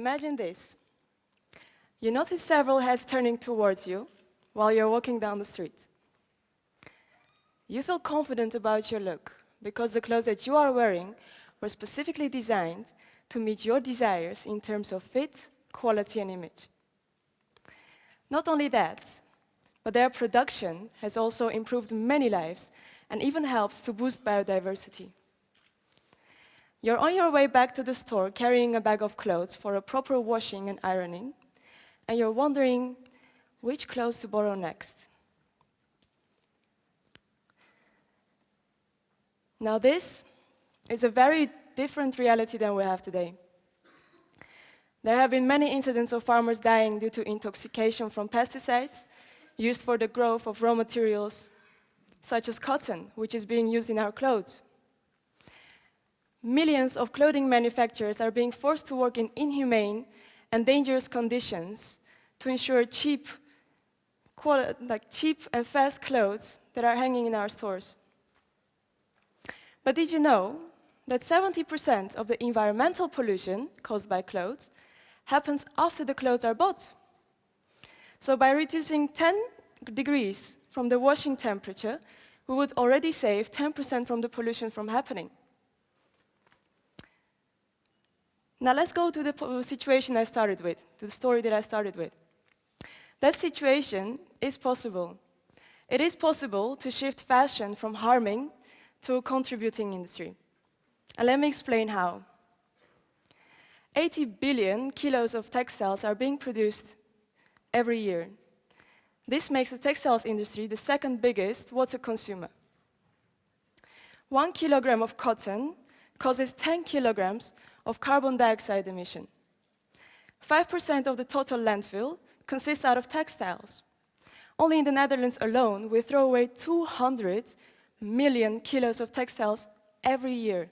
Imagine this. You notice several heads turning towards you while you're walking down the street. You feel confident about your look because the clothes that you are wearing were specifically designed to meet your desires in terms of fit, quality, and image. Not only that, but their production has also improved many lives and even helped to boost biodiversity. You're on your way back to the store carrying a bag of clothes for a proper washing and ironing, and you're wondering which clothes to borrow next. Now this is a very different reality than we have today. There have been many incidents of farmers dying due to intoxication from pesticides used for the growth of raw materials, such as cotton, which is being used in our clothes. Millions of clothing manufacturers are being forced to work in inhumane and dangerous conditions to ensure cheap and fast clothes that are hanging in our stores. But did you know that 70% of the environmental pollution caused by clothes happens after the clothes are bought? So by reducing 10 degrees from the washing temperature, we would already save 10% from the pollution from happening. Now let's go to the situation I started with, to the story that I started with. That situation is possible. It is possible to shift fashion from harming to a contributing industry. And let me explain how. 80 billion kilos of textiles are being produced every year. This makes the textiles industry the second biggest water consumer. 1 kilogram of cotton causes 10 kilograms of carbon dioxide emission. 5% of the total landfill consists out of textiles. Only in the Netherlands alone, we throw away 200 million kilos of textiles every year.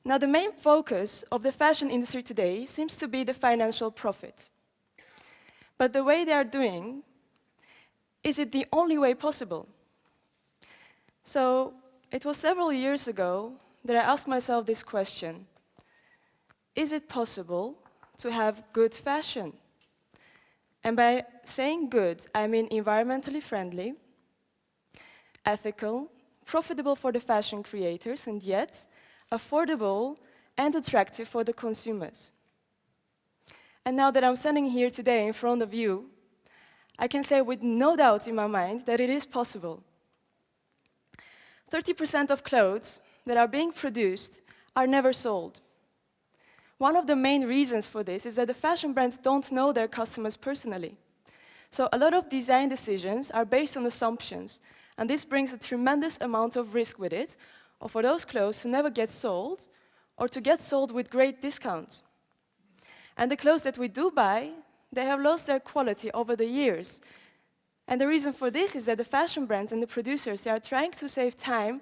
Now, the main focus of the fashion industry today seems to be the financial profit. But the way they are doing, is it the only way possible? So, it was several years ago that I asked myself this question. Is it possible to have good fashion? And by saying good, I mean environmentally friendly, ethical, profitable for the fashion creators, and yet affordable and attractive for the consumers. And now that I'm standing here today in front of you, I can say with no doubt in my mind that it is possible. 30% of clothes that are being produced are never sold. One of the main reasons for this is that the fashion brands don't know their customers personally. So a lot of design decisions are based on assumptions, and this brings a tremendous amount of risk with it, or for those clothes to never get sold, or to get sold with great discounts. And the clothes that we do buy, they have lost their quality over the years. And the reason for this is that the fashion brands and the producers, they are trying to save time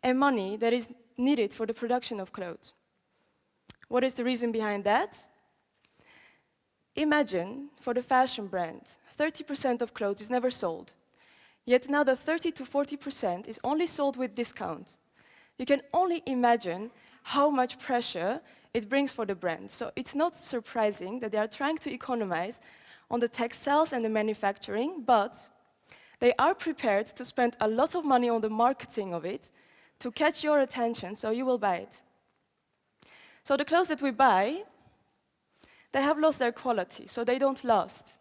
and money that is needed for the production of clothes. What is the reason behind that? Imagine, for the fashion brand, 30% of clothes is never sold. Yet another 30 to 40% is only sold with discount. You can only imagine how much pressure it brings for the brand. So it's not surprising that they are trying to economize on the textiles and the manufacturing, but they are prepared to spend a lot of money on the marketing of it to catch your attention, so you will buy it. So the clothes that we buy, they have lost their quality, so they don't last.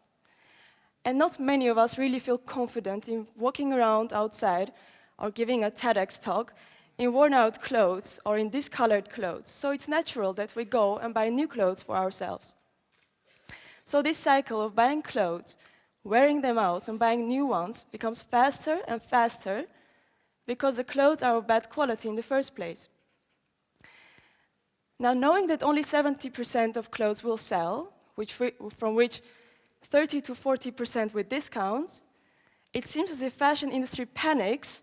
And not many of us really feel confident in walking around outside or giving a TEDx talk in worn-out clothes or in discolored clothes. So it's natural that we go and buy new clothes for ourselves. So this cycle of buying clothes, wearing them out and buying new ones becomes faster and faster because the clothes are of bad quality in the first place. Now, knowing that only 70% of clothes will sell, from which 30 to 40% with discounts, it seems as if fashion industry panics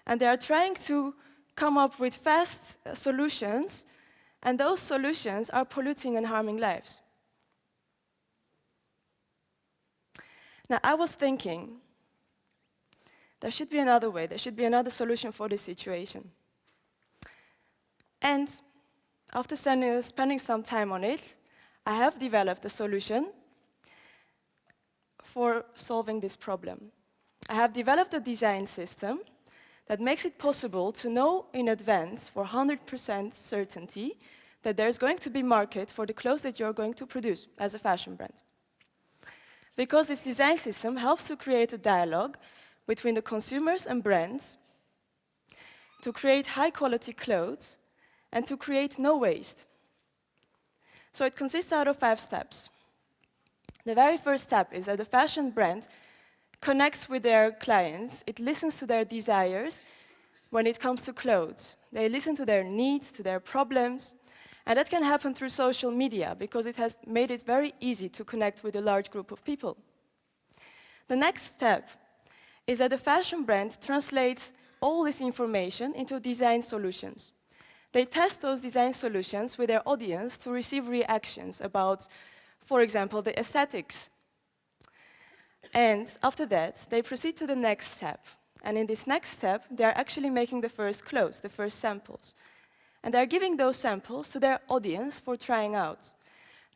and they are trying to come up with fast solutions, and those solutions are polluting and harming lives. Now, I was thinking, there should be another way, there should be another solution for this situation. And after spending some time on it, I have developed a solution for solving this problem. I have developed a design system that makes it possible to know in advance for 100% certainty that there's going to be market for the clothes that you're going to produce as a fashion brand. Because this design system helps to create a dialogue between the consumers and brands to create high-quality clothes and to create no waste. So it consists out of 5 steps. The very first step is that the fashion brand connects with their clients. It listens to their desires when it comes to clothes. They listen to their needs, to their problems, and that can happen through social media because it has made it very easy to connect with a large group of people. The next step is that the fashion brand translates all this information into design solutions. They test those design solutions with their audience to receive reactions about, for example, the aesthetics. And after that, they proceed to the next step. And in this next step, they are actually making the first clothes, the first samples. And they're giving those samples to their audience for trying out.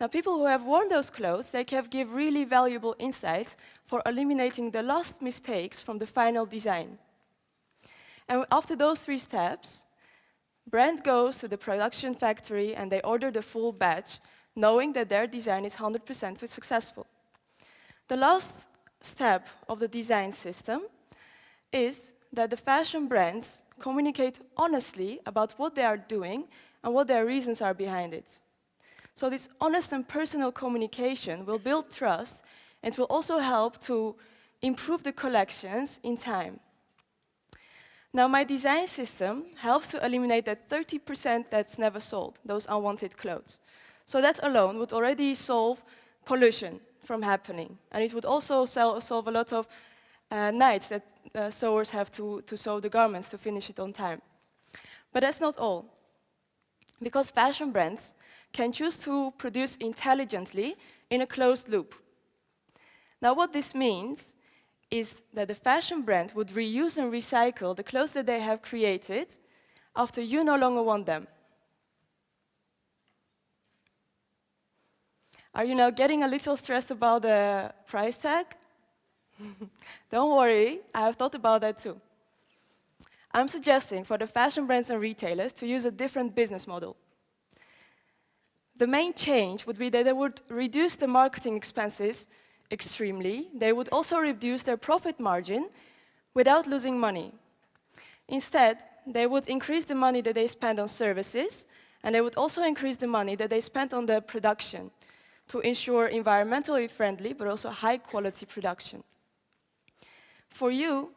Now, people who have worn those clothes, they can give really valuable insights for eliminating the last mistakes from the final design. And after those 3 steps, brand goes to the production factory and they order the full batch, knowing that their design is 100% successful. The last step of the design system is that the fashion brands communicate honestly about what they are doing and what their reasons are behind it. So this honest and personal communication will build trust and will also help to improve the collections in time. Now, my design system helps to eliminate that 30% that's never sold, those unwanted clothes. So that alone would already solve pollution from happening. And it would also solve a lot of nights that sewers have to sew the garments to finish it on time. But that's not all. Because fashion brands can choose to produce intelligently in a closed loop. Now, what this means is that the fashion brand would reuse and recycle the clothes that they have created after you no longer want them. Are you now getting a little stressed about the price tag? Don't worry, I have thought about that too. I'm suggesting for the fashion brands and retailers to use a different business model. The main change would be that they would reduce the marketing expenses extremely. They would also reduce their profit margin without losing money. Instead, they would increase the money that they spend on services, and they would also increase the money that they spend on the production to ensure environmentally friendly but also high-quality production. For you,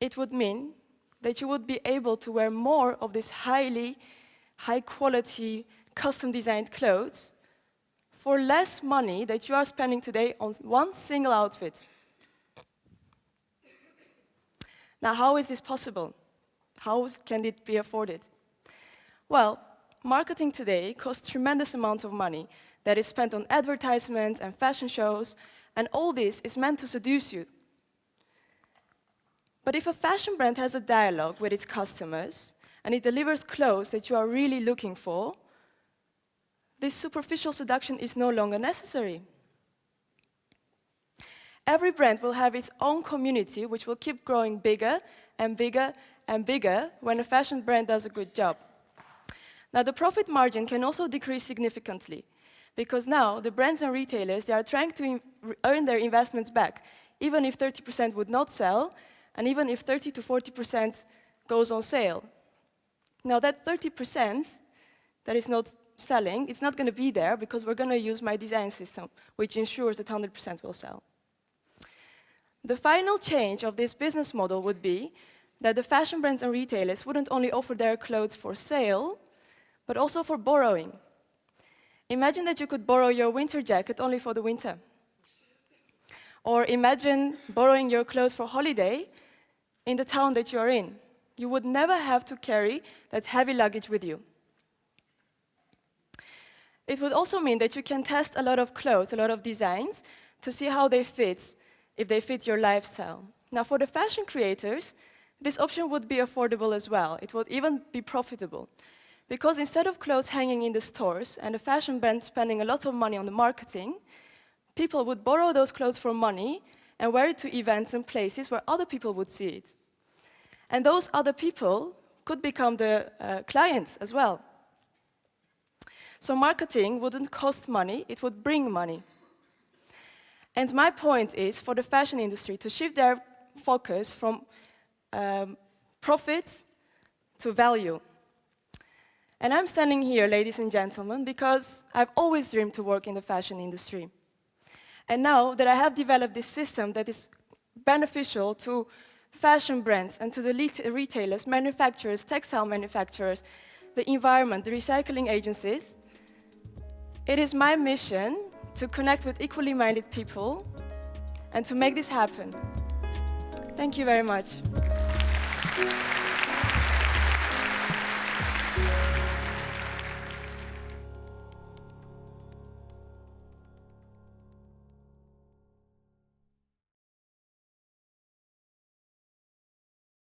it would mean that you would be able to wear more of these high-quality, custom-designed clothes for less money that you are spending today on one single outfit. Now, how is this possible? How can it be afforded? Well, marketing today costs a tremendous amount of money that is spent on advertisements and fashion shows, and all this is meant to seduce you. But if a fashion brand has a dialogue with its customers, and it delivers clothes that you are really looking for, this superficial seduction is no longer necessary. Every brand will have its own community, which will keep growing bigger and bigger and bigger when a fashion brand does a good job. Now, the profit margin can also decrease significantly, because now the brands and retailers, they are trying to earn their investments back, even if 30% would not sell, and even if 30 to 40% goes on sale. Now, that 30% that is not selling, it's not going to be there because we're going to use my design system, which ensures that 100% will sell. The final change of this business model would be that the fashion brands and retailers wouldn't only offer their clothes for sale, but also for borrowing. Imagine that you could borrow your winter jacket only for the winter. Or imagine borrowing your clothes for holiday in the town that you are in. You would never have to carry that heavy luggage with you. It would also mean that you can test a lot of clothes, a lot of designs, to see how they fit, if they fit your lifestyle. Now, for the fashion creators, this option would be affordable as well. It would even be profitable, Because instead of clothes hanging in the stores and the fashion brand spending a lot of money on the marketing, people would borrow those clothes for money and wear it to events and places where other people would see it. And those other people could become the clients as well. So marketing wouldn't cost money, it would bring money. And my point is for the fashion industry to shift their focus from profit to value. And I'm standing here, ladies and gentlemen, because I've always dreamed to work in the fashion industry. And now that I have developed this system that is beneficial to fashion brands and to the retailers, manufacturers, textile manufacturers, the environment, the recycling agencies, it is my mission to connect with equally minded people and to make this happen. Thank you very much.